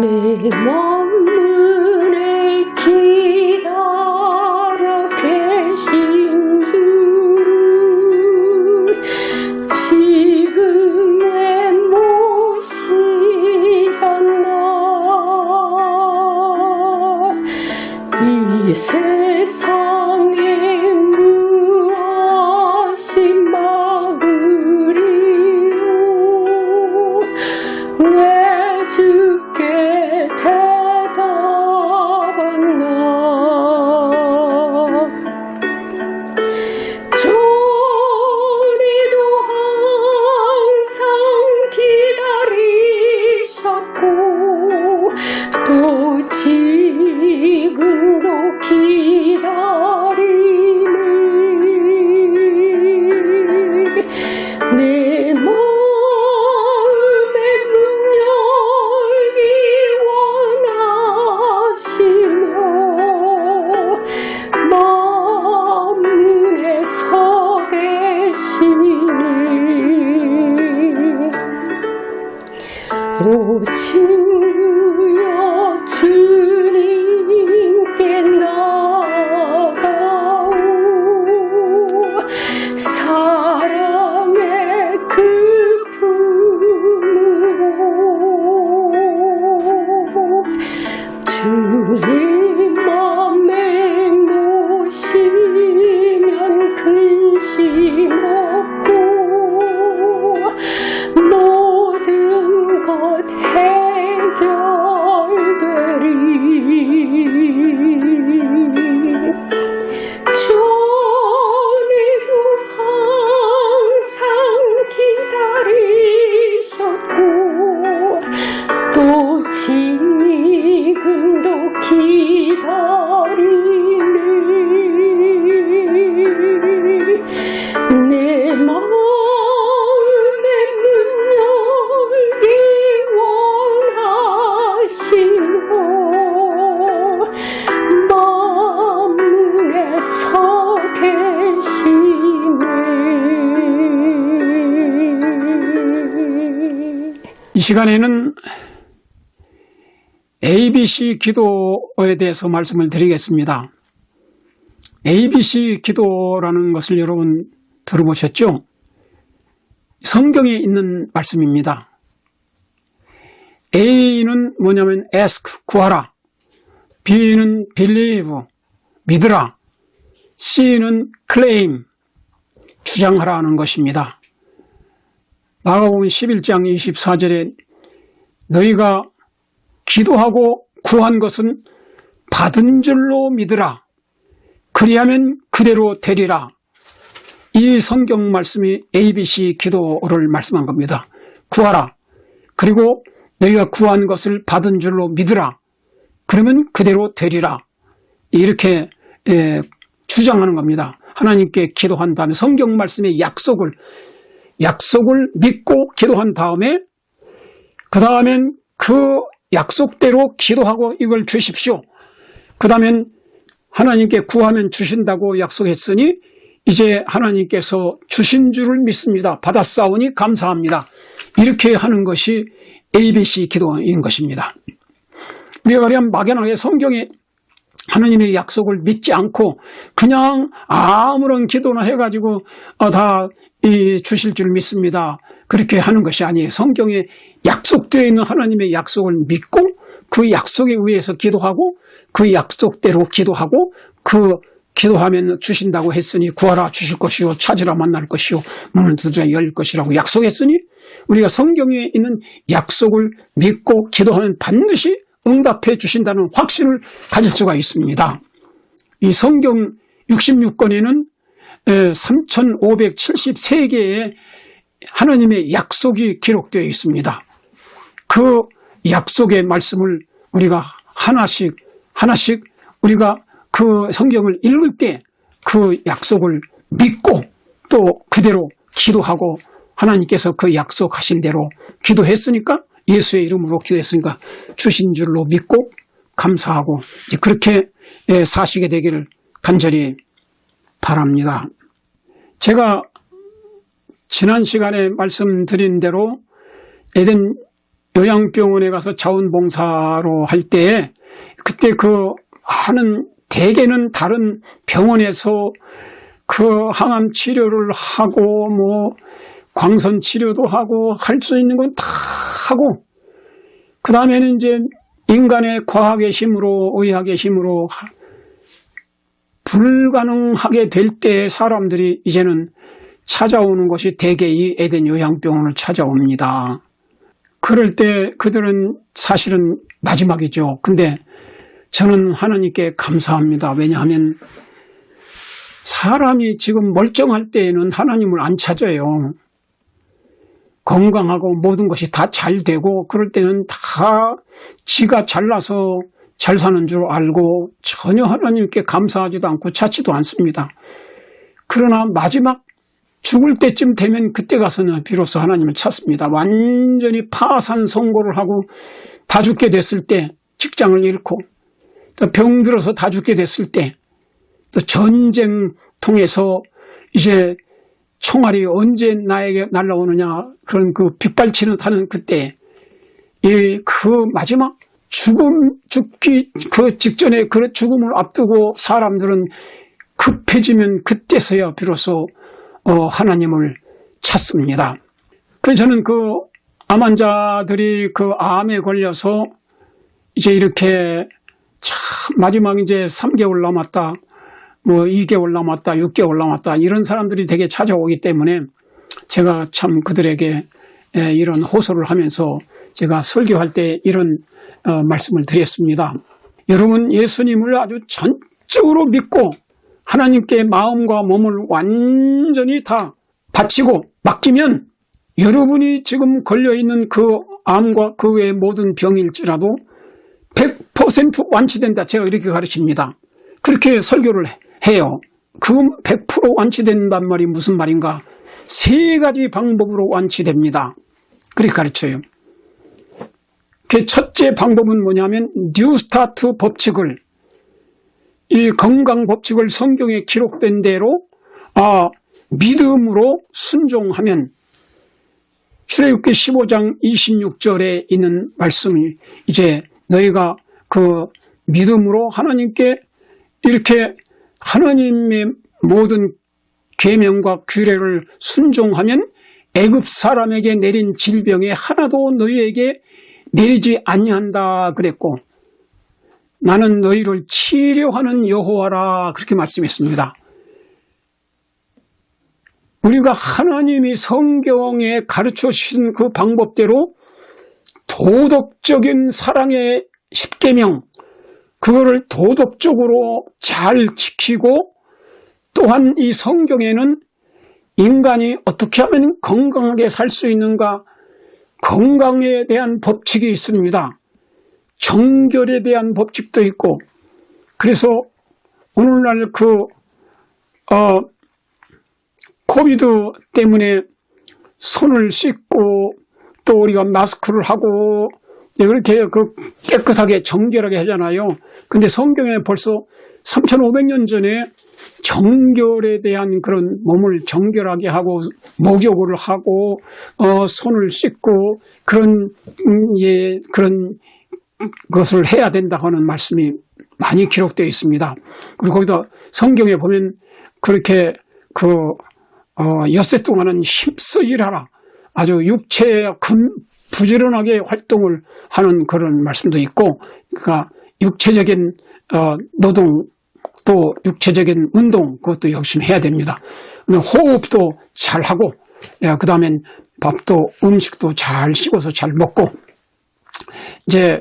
내 먼문에 기다려 계신 줄은 지금의 모시잖아. 이 세상에 무엇이 막으리요. 왜 주께 대답하나. 전에도 항상 기다리셨고 또 지금도 기다리네. 내 마음의 문 열기 원하시며 마음문에 서 계시니. 오 친구여 주님께 나가오. 사랑의 그 품으로 주님 맘에 모시면 근심 없고 모든 것 해결되리. 전에도 항상 기다리셨고 또 지금도 기다리네. 내 마음의 문 열기 원하시며 마음문에 서 계시네. 이 시간에는 ABC 기도에 대해서 말씀을 드리겠습니다. ABC 기도라는 것을 여러분 들어보셨죠? 성경에 있는 말씀입니다. A는 뭐냐면 ask, 구하라. B는 believe, 믿으라. C는 claim, 주장하라 하는 것입니다. 마가복음 11장 24절에 너희가 기도하고 구한 것은 받은 줄로 믿으라. 그리하면 그대로 되리라. 이 성경 말씀이 ABC 기도를 말씀한 겁니다. 구하라. 그리고 너희가 구한 것을 받은 줄로 믿으라. 그러면 그대로 되리라. 이렇게 주장하는 겁니다. 하나님께 기도한 다음에 성경 말씀의 약속을 믿고 기도한 다음에 그 다음엔 그 약속대로 기도하고 이걸 주십시오. 그 다음엔 하나님께 구하면 주신다고 약속했으니 이제 하나님께서 주신 줄을 믿습니다. 받았사오니 감사합니다. 이렇게 하는 것이 ABC 기도인 것입니다. 우리가 그냥 막연하게 성경에 하나님의 약속을 믿지 않고 그냥 아무런 기도나 해가지고 다 주실 줄 믿습니다. 그렇게 하는 것이 아니에요. 성경에 약속되어 있는 하나님의 약속을 믿고 그 약속에 의해서 기도하고 그 약속대로 기도하고 그 기도하면 주신다고 했으니 구하라 주실 것이요 찾으라 만날 것이요 문을 두드려 열릴 것이라고 약속했으니 우리가 성경에 있는 약속을 믿고 기도하면 반드시 응답해 주신다는 확신을 가질 수가 있습니다. 이 성경 66권에는 3573개의 하나님의 약속이 기록되어 있습니다. 그 약속의 말씀을 우리가 하나씩 우리가 그 성경을 읽을 때 그 약속을 믿고 또 그대로 기도하고 하나님께서 그 약속하신 대로 기도했으니까 예수의 이름으로 기도했으니까 주신 줄로 믿고 감사하고 그렇게 사시게 되기를 간절히 바랍니다. 제가 지난 시간에 말씀드린 대로 에덴 요양병원에 가서 자원봉사로 할 때 그때 그 많은 대개는 다른 병원에서 그 항암 치료를 하고 뭐 광선 치료도 하고 할 수 있는 건 다 하고 그 다음에는 이제 인간의 과학의 힘으로 의학의 힘으로 불가능하게 될 때 사람들이 이제는 찾아오는 것이 대개 이 에덴 요양병원을 찾아옵니다. 그럴 때 그들은 사실은 마지막이죠. 근데 저는 하나님께 감사합니다. 왜냐하면 사람이 지금 멀쩡할 때에는 하나님을 안 찾아요. 건강하고 모든 것이 다 잘 되고 그럴 때는 다 지가 잘나서 잘 사는 줄 알고 전혀 하나님께 감사하지도 않고 찾지도 않습니다. 그러나 마지막 죽을 때쯤 되면 그때 가서는 비로소 하나님을 찾습니다. 완전히 파산 선고를 하고 다 죽게 됐을 때, 직장을 잃고 또 병들어서 다 죽게 됐을 때, 또 전쟁 통해서 이제 총알이 언제 나에게 날아오느냐 그런 그 빗발치는 하는 그때, 그 마지막 죽기 그 직전에 그 죽음을 앞두고 사람들은 급해지면 그때서야 비로소 하나님을 찾습니다. 그래서 저는 그 암 환자들이 그 암에 걸려서 이제 이렇게 참 마지막 이제 3개월 남았다, 뭐 2개월 남았다, 6개월 남았다 이런 사람들이 되게 찾아오기 때문에 제가 참 그들에게 이런 호소를 하면서 제가 설교할 때 이런 말씀을 드렸습니다. 여러분, 예수님을 아주 전적으로 믿고 하나님께 마음과 몸을 완전히 다 바치고 맡기면 여러분이 지금 걸려있는 그 암과 그 외의 모든 병일지라도 100% 완치된다. 제가 이렇게 가르칩니다. 그렇게 설교를 해요. 그 100% 완치된단 말이 무슨 말인가? 3가지 방법으로 완치됩니다. 그렇게 가르쳐요. 그 첫째 방법은 뭐냐면 뉴스타트 법칙을, 이 건강 법칙을 성경에 기록된 대로 믿음으로 순종하면, 출애굽기 15장 26절에 있는 말씀이 이제 너희가 그 믿음으로 하나님께 이렇게 하나님의 모든 계명과 규례를 순종하면 애굽 사람에게 내린 질병에 하나도 너희에게 내리지 아니한다 그랬고, 나는 너희를 치료하는 여호와라 그렇게 말씀했습니다. 우리가 하나님이 성경에 가르쳐 주신 그 방법대로 도덕적인 사랑의 10계명, 그거를 도덕적으로 잘 지키고, 또한 이 성경에는 인간이 어떻게 하면 건강하게 살 수 있는가, 건강에 대한 법칙이 있습니다. 정결에 대한 법칙도 있고, 그래서 오늘날 코비드 때문에 손을 씻고 또 우리가 마스크를 하고 그렇게 깨끗하게 정결하게 하잖아요. 근데 성경에 벌써 3,500년 전에 정결에 대한 그런 몸을 정결하게 하고 목욕을 하고 손을 씻고 그런 것을 해야 된다고 하는 말씀이 많이 기록되어 있습니다. 그리고 거기다 성경에 보면 그렇게 엿새 동안은 힘써 일하라, 아주 육체에 부지런하게 활동을 하는 그런 말씀도 있고, 그러니까 육체적인 노동, 또 육체적인 운동, 그것도 열심히 해야 됩니다. 호흡도 잘하고, 그 다음엔 밥도 음식도 잘 씹어서 잘 먹고, 이제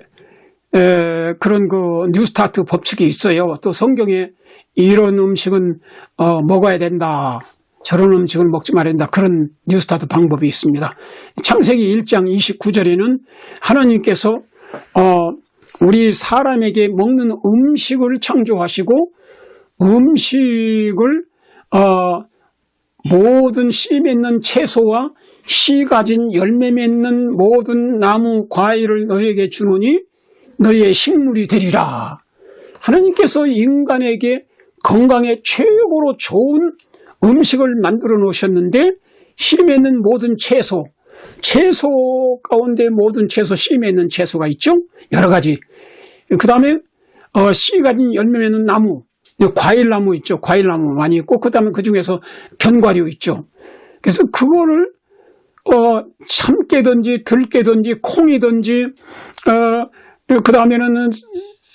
그런 뉴스타트 법칙이 있어요. 또 성경에 이런 음식은 먹어야 된다, 저런 음식을 먹지 말아야 된다, 그런 뉴스타트 방법이 있습니다. 창세기 1장 29절에는 하나님께서 우리 사람에게 먹는 음식을 창조하시고, 음식을 모든 씨 맺는 채소와 씨 가진 열매 맺는 모든 나무 과일을 너희에게 주노니 너희의 식물이 되리라. 하나님께서 인간에게 건강에 최고로 좋은 음식을 만들어 놓으셨는데, 씨 맺는 모든 채소, 채소 가운데 모든 채소, 씨 맺는 채소가 있죠. 여러 가지. 그 다음에 씨 가진 열매 맺는 나무, 과일나무 있죠. 과일나무 많이 있고, 그 다음에 그 중에서 견과류 있죠. 그래서 그거를 참깨든지 들깨든지 콩이든지 그 다음에는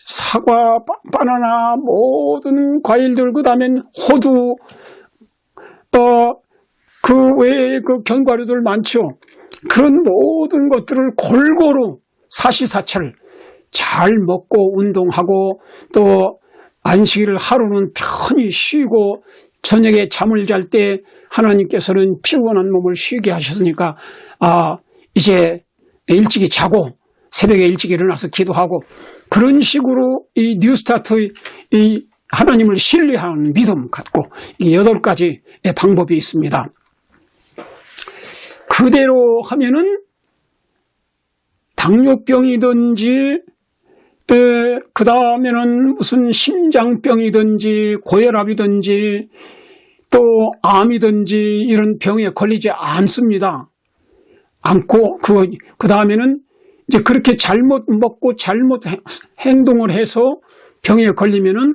사과, 바나나, 모든 과일들, 그 다음엔 호두, 그 외에 그 견과류들 많죠. 그런 모든 것들을 골고루 사시사철 잘 먹고 운동하고 또 안식일 하루는 편히 쉬고 저녁에 잠을 잘 때 하나님께서는 피곤한 몸을 쉬게 하셨으니까 이제 일찍이 자고 새벽에 일찍 일어나서 기도하고 그런 식으로 이 뉴스타트 이 하나님을 신뢰하는 믿음 갖고 이 8가지의 방법이 있습니다. 그대로 하면은 당뇨병이든지 그 다음에는 무슨 심장병이든지 고혈압이든지 또 암이든지 이런 병에 걸리지 않습니다. 않고 그 다음에는 이제 그렇게 잘못 먹고 잘못 행동을 해서 병에 걸리면은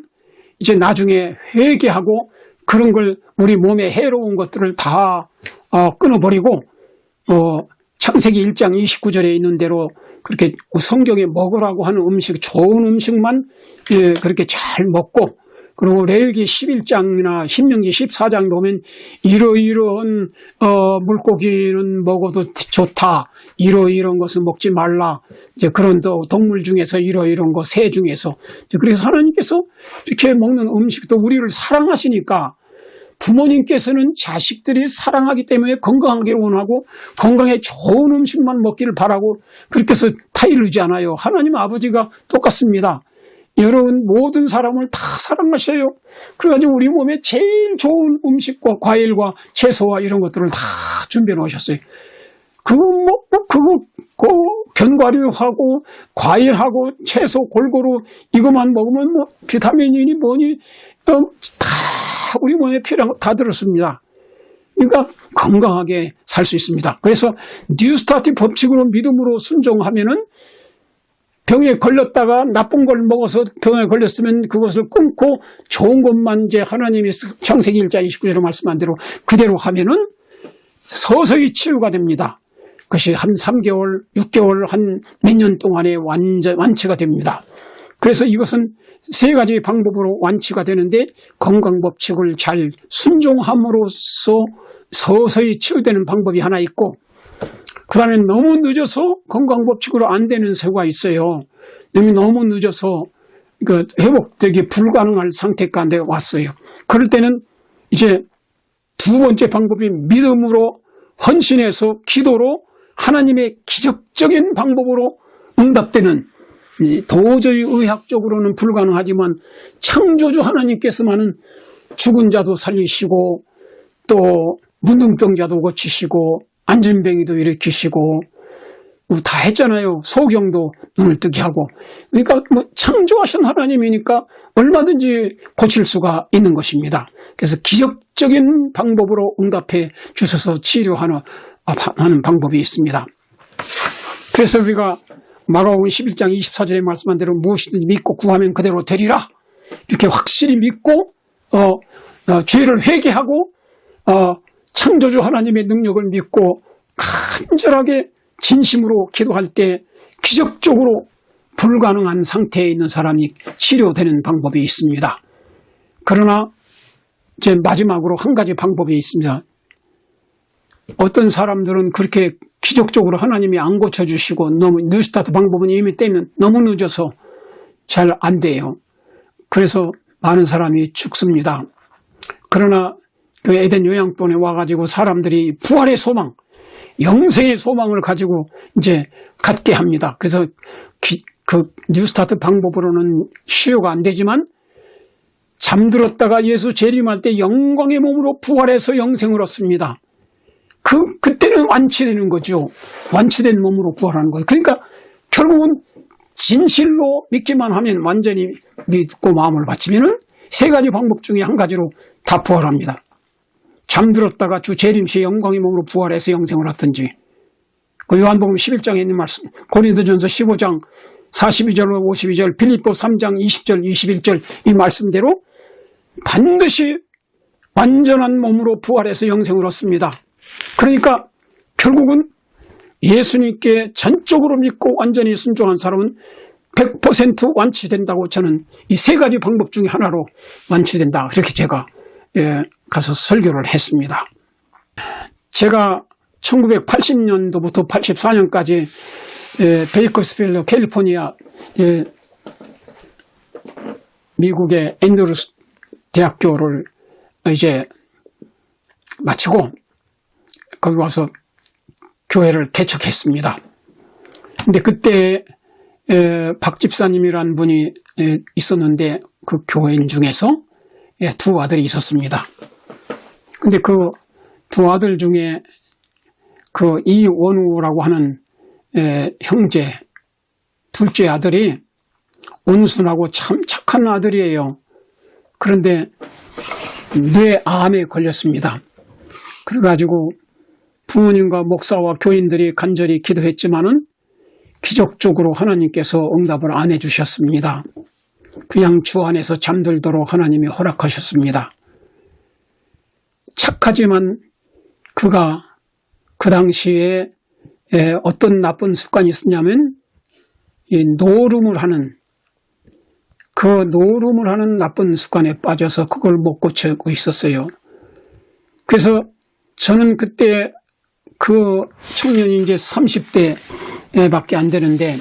이제 나중에 회개하고 그런 걸 우리 몸에 해로운 것들을 다 끊어버리고 창세기 1장 29절에 있는 대로 그렇게 성경에 먹으라고 하는 음식, 좋은 음식만 그렇게 잘 먹고 그리고 레위기 11장이나 신명기 14장 보면 이러이러한 물고기는 먹어도 좋다. 이러이러한 것은 먹지 말라. 이제 그런 또 동물 중에서 이러이러한 거, 새 중에서. 그래서 하나님께서 이렇게 먹는 음식도 우리를 사랑하시니까 부모님께서는 자식들이 사랑하기 때문에 건강하기를 원하고 건강에 좋은 음식만 먹기를 바라고 그렇게 해서 타이르지 않아요. 하나님 아버지가 똑같습니다. 여러분 모든 사람을 다 사랑하셔요. 그래가지고 우리 몸에 제일 좋은 음식과 과일과 채소와 이런 것들을 다 준비해 놓으셨어요. 그거 견과류하고 과일하고 채소 골고루 이것만 먹으면 뭐 비타민이니 뭐니 다 우리 몸에 필요한 거 다 들었습니다. 그러니까 건강하게 살 수 있습니다. 그래서 뉴스타트 법칙으로 믿음으로 순종하면은 병에 걸렸다가 나쁜 걸 먹어서 병에 걸렸으면 그것을 끊고 좋은 것만 이제 하나님이 창세기 1장 29절에 말씀한 대로 그대로 하면은 서서히 치유가 됩니다. 그것이 한 3개월, 6개월, 한 몇 년 동안에 완치가 됩니다. 그래서 이것은 3가지 방법으로 완치가 되는데 건강법칙을 잘 순종함으로써 서서히 치유되는 방법이 하나 있고 그 다음에 너무 늦어서 건강법칙으로 안 되는 경우가 있어요. 너무 늦어서 회복되기 불가능한 상태까지 왔어요. 그럴 때는 이제 2번째 방법이 믿음으로 헌신해서 기도로 하나님의 기적적인 방법으로 응답되는 도저히 의학적으로는 불가능하지만 창조주 하나님께서만은 죽은 자도 살리시고 또 문둥병자도 고치시고 안진뱅이도 일으키시고 다 했잖아요. 소경도 눈을 뜨게 하고. 그러니까 뭐 창조하신 하나님이니까 얼마든지 고칠 수가 있는 것입니다. 그래서 기적적인 방법으로 응답해 주셔서 치료하는 방법이 있습니다. 그래서 우리가 마가복음 11장 24절에 말씀한 대로 무엇이든지 믿고 구하면 그대로 되리라. 이렇게 확실히 믿고 죄를 회개하고 창조주 하나님의 능력을 믿고 간절하게 진심으로 기도할 때 기적적으로 불가능한 상태에 있는 사람이 치료되는 방법이 있습니다. 그러나 이제 마지막으로 한 가지 방법이 있습니다. 어떤 사람들은 그렇게 기적적으로 하나님이 안 고쳐주시고 너무 뉴스타트 방법은 이미 때면 너무 늦어서 잘 안 돼요. 그래서 많은 사람이 죽습니다. 그러나 그 에덴 요양원에 와가지고 사람들이 부활의 소망, 영생의 소망을 가지고 이제 갖게 합니다. 그래서 그 뉴스타트 방법으로는 치료가 안 되지만 잠들었다가 예수 재림할 때 영광의 몸으로 부활해서 영생을 얻습니다. 그때는 완치되는 거죠. 완치된 몸으로 부활하는 거예요. 그러니까 결국은 진실로 믿기만 하면 완전히 믿고 마음을 바치면은 3가지 방법 중에 한 가지로 다 부활합니다. 잠들었다가 주 재림시에 영광의 몸으로 부활해서 영생을 얻든지 그 요한복음 11장에 있는 말씀, 고린도전서 15장 42절 52절, 빌립보 3장 20절 21절 이 말씀대로 반드시 완전한 몸으로 부활해서 영생을 얻습니다. 그러니까 결국은 예수님께 전적으로 믿고 완전히 순종한 사람은 100% 완치된다고 저는 이 세 가지 방법 중에 하나로 완치된다. 그렇게 제가 가서 설교를 했습니다. 제가 1980년도부터 84년까지 베이커스필드 캘리포니아 미국의 앤드루스 대학교를 이제 마치고 거기 와서 교회를 개척했습니다. 근데 그때 박 집사님이라는 분이 있었는데 그 교회인 중에서 두 아들이 있었습니다. 근데 그 두 아들 중에 그 이원우라고 하는 형제 둘째 아들이 온순하고 참 착한 아들이에요. 그런데 뇌암에 걸렸습니다. 그래가지고 부모님과 목사와 교인들이 간절히 기도했지만은 기적적으로 하나님께서 응답을 안 해주셨습니다. 그냥 주 안에서 잠들도록 하나님이 허락하셨습니다. 착하지만 그가 그 당시에 어떤 나쁜 습관이 있었냐면 이 노름을 하는 나쁜 습관에 빠져서 그걸 못 고치고 있었어요. 그래서 저는 그때 그 청년이 이제 30대밖에 안 되는데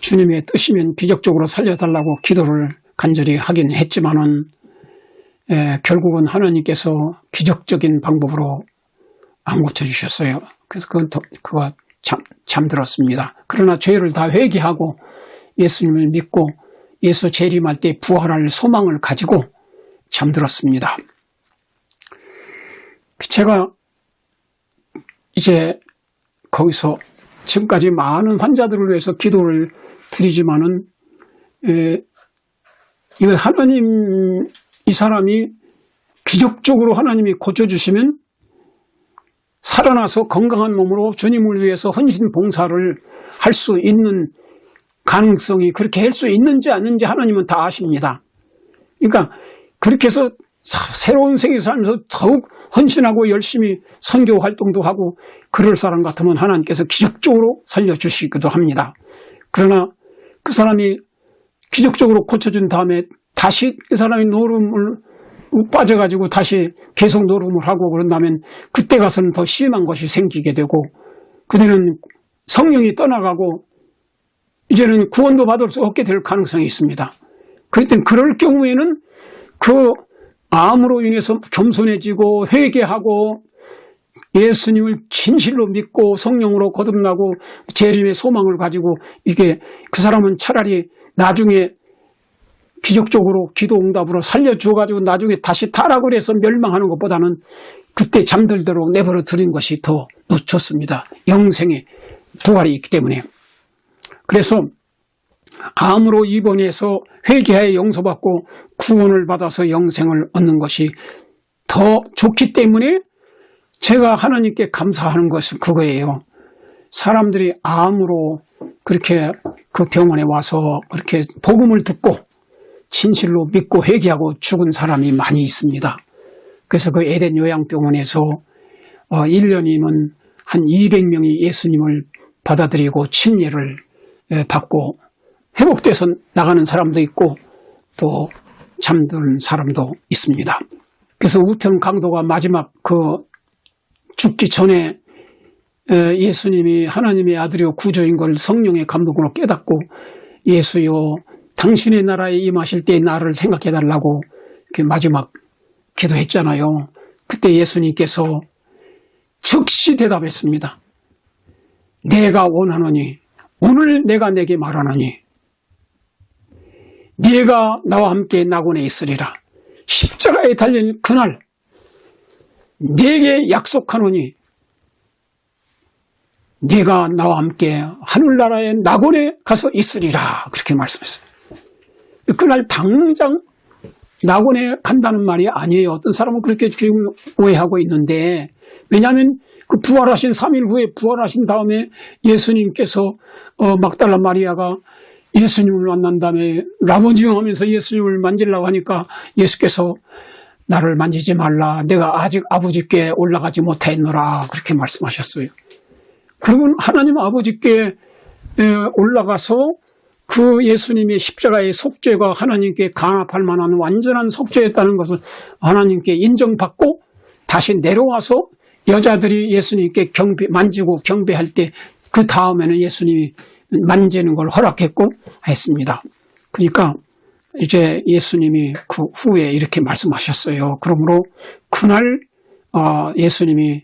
주님의 뜻이면 기적적으로 살려달라고 기도를 간절히 하긴 했지만은 결국은 하나님께서 기적적인 방법으로 안 고쳐주셨어요. 그래서 그가 잠들었습니다. 그러나 죄를 다 회개하고 예수님을 믿고 예수 재림할 때 부활할 소망을 가지고 잠들었습니다. 제가 이제 거기서 지금까지 많은 환자들을 위해서 기도를 드리지만은 이거 하나님 이 사람이 기적적으로 하나님이 고쳐주시면 살아나서 건강한 몸으로 주님을 위해서 헌신 봉사를 할 수 있는 가능성이 그렇게 할 수 있는지 아닌지 하나님은 다 아십니다. 그러니까 그렇게 해서 새로운 생에 살면서 더욱 헌신하고 열심히 선교 활동도 하고 그럴 사람 같으면 하나님께서 기적적으로 살려주시기도 합니다. 그러나 그 사람이 기적적으로 고쳐준 다음에 다시 그 사람이 노름을 빠져가지고 다시 계속 노름을 하고 그런다면 그때 가서는 더 심한 것이 생기게 되고 그때는 성령이 떠나가고 이제는 구원도 받을 수 없게 될 가능성이 있습니다. 그럴 경우에는 그 암으로 인해서 겸손해지고 회개하고 예수님을 진실로 믿고 성령으로 거듭나고 재림의 소망을 가지고 이게 그 사람은 차라리 나중에 기적적으로 기도 응답으로 살려주어가지고 나중에 다시 타락을 해서 멸망하는 것보다는 그때 잠들도록 내버려 두는 것이 더 좋습니다. 영생의 부활이 있기 때문에. 그래서 암으로 입원해서 회개하여 용서받고 구원을 받아서 영생을 얻는 것이 더 좋기 때문에 제가 하나님께 감사하는 것은 그거예요. 사람들이 암으로 그렇게 그 병원에 와서 그렇게 복음을 듣고 진실로 믿고 회개하고 죽은 사람이 많이 있습니다. 그래서 그 에덴 요양병원에서 1년이면 한 200명이 예수님을 받아들이고 침례를 받고 회복돼서 나가는 사람도 있고 또 잠든 사람도 있습니다. 그래서 우편 강도가 마지막 그 죽기 전에 예수님이 하나님의 아들이요 구주인 걸 성령의 감동으로 깨닫고 예수여 당신의 나라에 임하실 때 나를 생각해달라고 이렇게 마지막 기도했잖아요. 그때 예수님께서 즉시 대답했습니다. 내가 원하노니 오늘 내가 내게 말하노니 네가 나와 함께 낙원에 있으리라. 십자가에 달린 그날 네게 약속하노니 네가 나와 함께 하늘나라의 낙원에 가서 있으리라. 그렇게 말씀했어요. 그날 당장 낙원에 간다는 말이 아니에요. 어떤 사람은 그렇게 지금 오해하고 있는데, 왜냐하면 그 부활하신 3일 후에 부활하신 다음에 예수님께서 막달라 마리아가 예수님을 만난 다음에 라모지용 하면서 예수님을 만지려고 하니까 예수께서 나를 만지지 말라. 내가 아직 아버지께 올라가지 못했노라. 그렇게 말씀하셨어요. 그러면 하나님 아버지께 올라가서 그 예수님의 십자가의 속죄가 하나님께 간합할 만한 완전한 속죄였다는 것을 하나님께 인정받고 다시 내려와서 여자들이 예수님께 만지고 경배할 때 그 다음에는 예수님이 만지는 걸 허락했고 했습니다. 그러니까 이제 예수님이 그 후에 이렇게 말씀하셨어요. 그러므로 그날 예수님이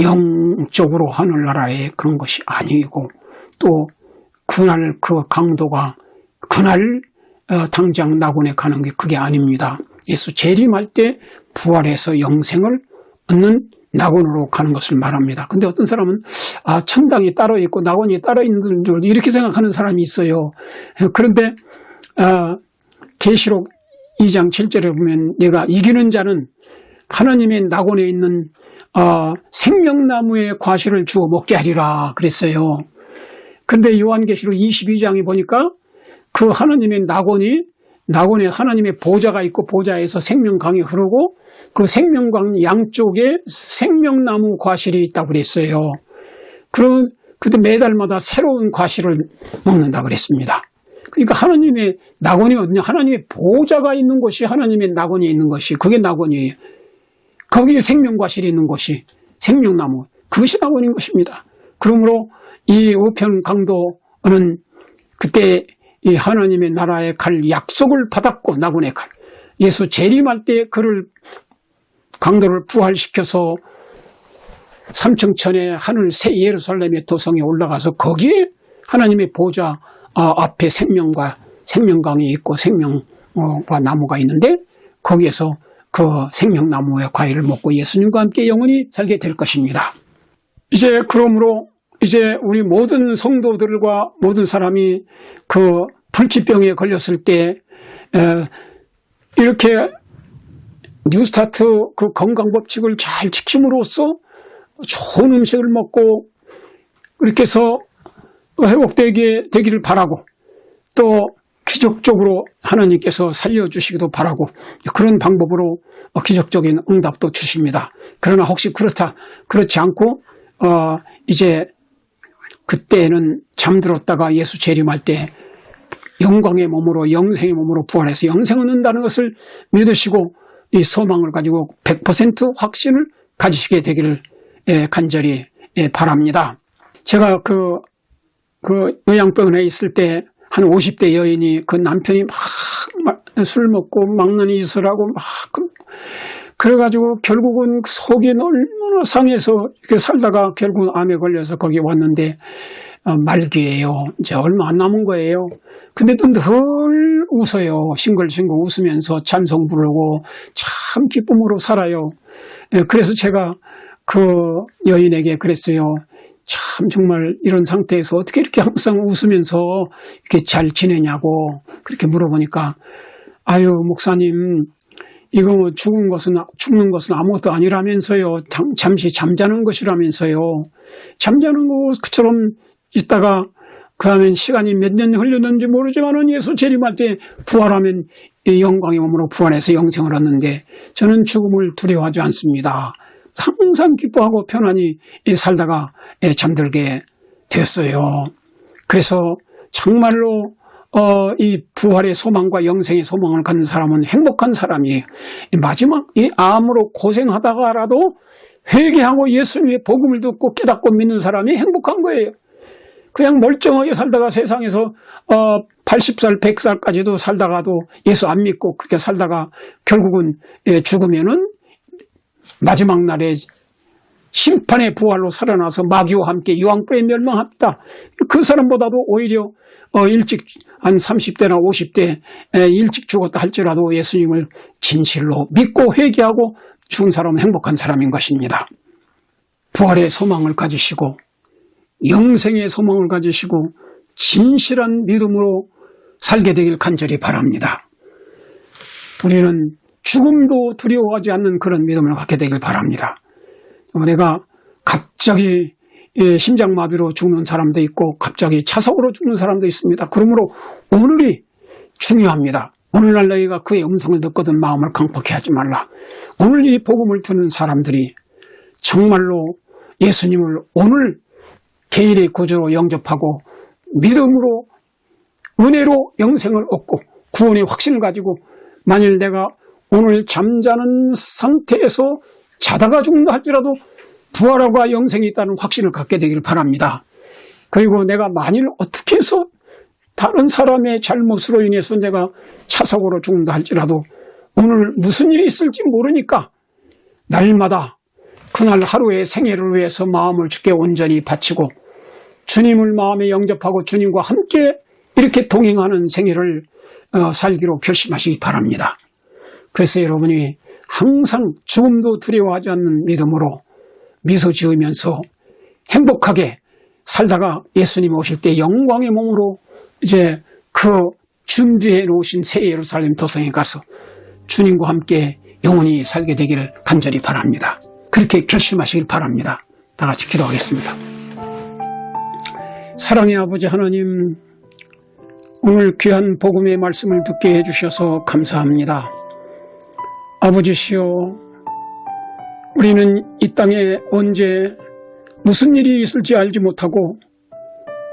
영적으로 하늘나라의 그런 것이 아니고 또 그날 그 강도가 그날 당장 낙원에 가는 게 그게 아닙니다. 예수 재림할 때 부활해서 영생을 얻는 낙원으로 가는 것을 말합니다. 근데 어떤 사람은 천당이 따로 있고 낙원이 따로 있는 줄 이렇게 생각하는 사람이 있어요. 그런데 계시록 2장 7절에 보면 내가 이기는 자는 하나님의 낙원에 있는 생명나무의 과실을 주어 먹게 하리라 그랬어요. 그런데 요한계시록 22장에 보니까 그 하나님의 낙원에 하나님의 보좌가 있고 보좌에서 생명강이 흐르고 그 생명강 양쪽에 생명나무 과실이 있다고 그랬어요. 그때 매달마다 새로운 과실을 먹는다고 그랬습니다. 그러니까 하나님의 낙원이 어디냐? 하나님의 보좌가 있는 곳이 하나님의 낙원이 있는 것이 그게 낙원이에요. 거기에 생명과실이 있는 곳이 생명나무 그것이 낙원인 것입니다. 그러므로 이 우편 강도는 그때 이 하나님의 나라에 갈 약속을 받았고 낙원에 갈 예수 재림할 때 그를 강도를 부활시켜서 삼층천의 하늘 새 예루살렘의 도성에 올라가서 거기에 하나님의 보좌 앞에 생명강이 있고 생명과 나무가 있는데 거기에서 그 생명나무의 과일을 먹고 예수님과 함께 영원히 살게 될 것입니다. 이제 그러므로 이제 우리 모든 성도들과 모든 사람이 그 불치병에 걸렸을 때 이렇게 뉴스타트 그 건강법칙을 잘 지킴으로써 좋은 음식을 먹고 그렇게 해서 회복되기를 바라고 또 기적적으로 하나님께서 살려주시기도 바라고 그런 방법으로 기적적인 응답도 주십니다. 그러나 혹시 그렇지 않고 이제 그때는 잠들었다가 예수 재림할 때 영광의 몸으로 영생의 몸으로 부활해서 영생을 얻는다는 것을 믿으시고 이 소망을 가지고 100% 확신을 가지시게 되기를 간절히 바랍니다. 제가 그 요양병원에 있을 때 한 50대 여인이 그 남편이 막 술 먹고 망나니 짓을하고 막 그래가지고 결국은 속이 얼마나 상해서 이렇게 살다가 결국은 암에 걸려서 거기 왔는데 말기예요. 이제 얼마 안 남은 거예요. 근데 또 늘 웃어요. 싱글싱글 웃으면서 찬송 부르고 참 기쁨으로 살아요. 그래서 제가 그 여인에게 그랬어요. 참 정말 이런 상태에서 어떻게 이렇게 항상 웃으면서 이렇게 잘 지내냐고 그렇게 물어보니까 아유 목사님 이거 죽는 것은 아무것도 아니라면서요. 잠시 잠자는 것이라면서요. 잠자는 것처럼 있다가 그러면 시간이 몇 년 흘렸는지 모르지만은 예수 재림할 때 부활하면 영광의 몸으로 부활해서 영생을 얻는데 저는 죽음을 두려워하지 않습니다. 항상 기뻐하고 편안히 살다가 잠들게 됐어요. 그래서 정말로 이 부활의 소망과 영생의 소망을 갖는 사람은 행복한 사람이에요. 마지막 이 암으로 고생하다가라도 회개하고 예수님의 복음을 듣고 깨닫고 믿는 사람이 행복한 거예요. 그냥 멀쩡하게 살다가 세상에서 80살, 100살까지도 살다가도 예수 안 믿고 그렇게 살다가 결국은 죽으면은 마지막 날에 심판의 부활로 살아나서 마귀와 함께 유황불에 멸망합니다. 그 사람보다도 오히려 일찍 한 30대나 50대 일찍 죽었다 할지라도 예수님을 진실로 믿고 회개하고 죽은 사람은 행복한 사람인 것입니다. 부활의 소망을 가지시고 영생의 소망을 가지시고 진실한 믿음으로 살게 되길 간절히 바랍니다. 우리는 죽음도 두려워하지 않는 그런 믿음을 갖게 되길 바랍니다. 내가 갑자기 심장마비로 죽는 사람도 있고 갑자기 차석으로 죽는 사람도 있습니다. 그러므로 오늘이 중요합니다. 오늘날 너희가 그의 음성을 듣거든 마음을 강팍해 하지 말라. 오늘 이 복음을 듣는 사람들이 정말로 예수님을 오늘 개인의 구주로 영접하고 믿음으로 은혜로 영생을 얻고 구원의 확신을 가지고 만일 내가 오늘 잠자는 상태에서 자다가 죽는다 할지라도 부활하고 영생이 있다는 확신을 갖게 되길 바랍니다. 그리고 내가 만일 어떻게 해서 다른 사람의 잘못으로 인해서 내가 차사고로 죽는다 할지라도 오늘 무슨 일이 있을지 모르니까 날마다 그날 하루의 생애를 위해서 마음을 주께 온전히 바치고 주님을 마음에 영접하고 주님과 함께 이렇게 동행하는 생애를 살기로 결심하시기 바랍니다. 그래서 여러분이 항상 죽음도 두려워하지 않는 믿음으로 미소 지으면서 행복하게 살다가 예수님 오실 때 영광의 몸으로 이제 그 준비해 놓으신 새 예루살렘 도성에 가서 주님과 함께 영원히 살게 되기를 간절히 바랍니다. 그렇게 결심하시길 바랍니다. 다 같이 기도하겠습니다. 사랑의 아버지 하나님, 오늘 귀한 복음의 말씀을 듣게 해주셔서 감사합니다. 아버지시여, 우리는 이 땅에 언제 무슨 일이 있을지 알지 못하고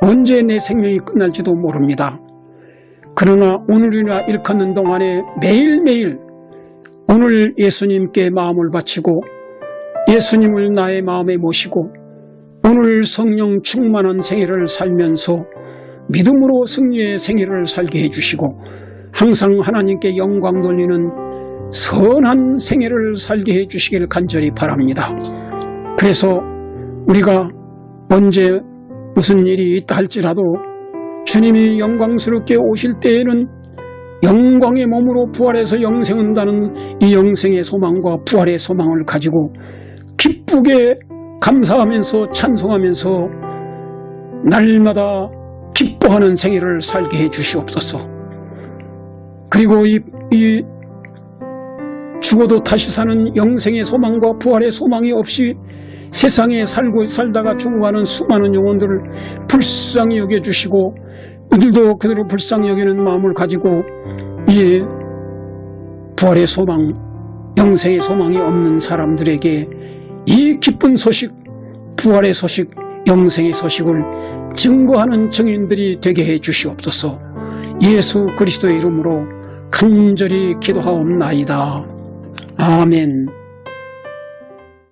언제 내 생명이 끝날지도 모릅니다. 그러나 오늘이나 일컫는 동안에 매일매일 오늘 예수님께 마음을 바치고 예수님을 나의 마음에 모시고 오늘 성령 충만한 생애를 살면서 믿음으로 승리의 생애를 살게 해주시고 항상 하나님께 영광 돌리는 선한 생애를 살게 해주시길 간절히 바랍니다. 그래서 우리가 언제 무슨 일이 있다 할지라도 주님이 영광스럽게 오실 때에는 영광의 몸으로 부활해서 영생한다는 이 영생의 소망과 부활의 소망을 가지고 기쁘게 감사하면서 찬송하면서 날마다 기뻐하는 생애를 살게 해 주시옵소서. 그리고 이 죽어도 다시 사는 영생의 소망과 부활의 소망이 없이 세상에 살다가 죽어가는 수많은 영혼들을 불쌍히 여겨주시고 이들도 그들을 불쌍히 여기는 마음을 가지고 이 부활의 소망, 영생의 소망이 없는 사람들에게 이 기쁜 소식, 부활의 소식, 영생의 소식을 증거하는 증인들이 되게 해 주시옵소서. 예수 그리스도의 이름으로 간절히 기도하옵나이다. 아멘.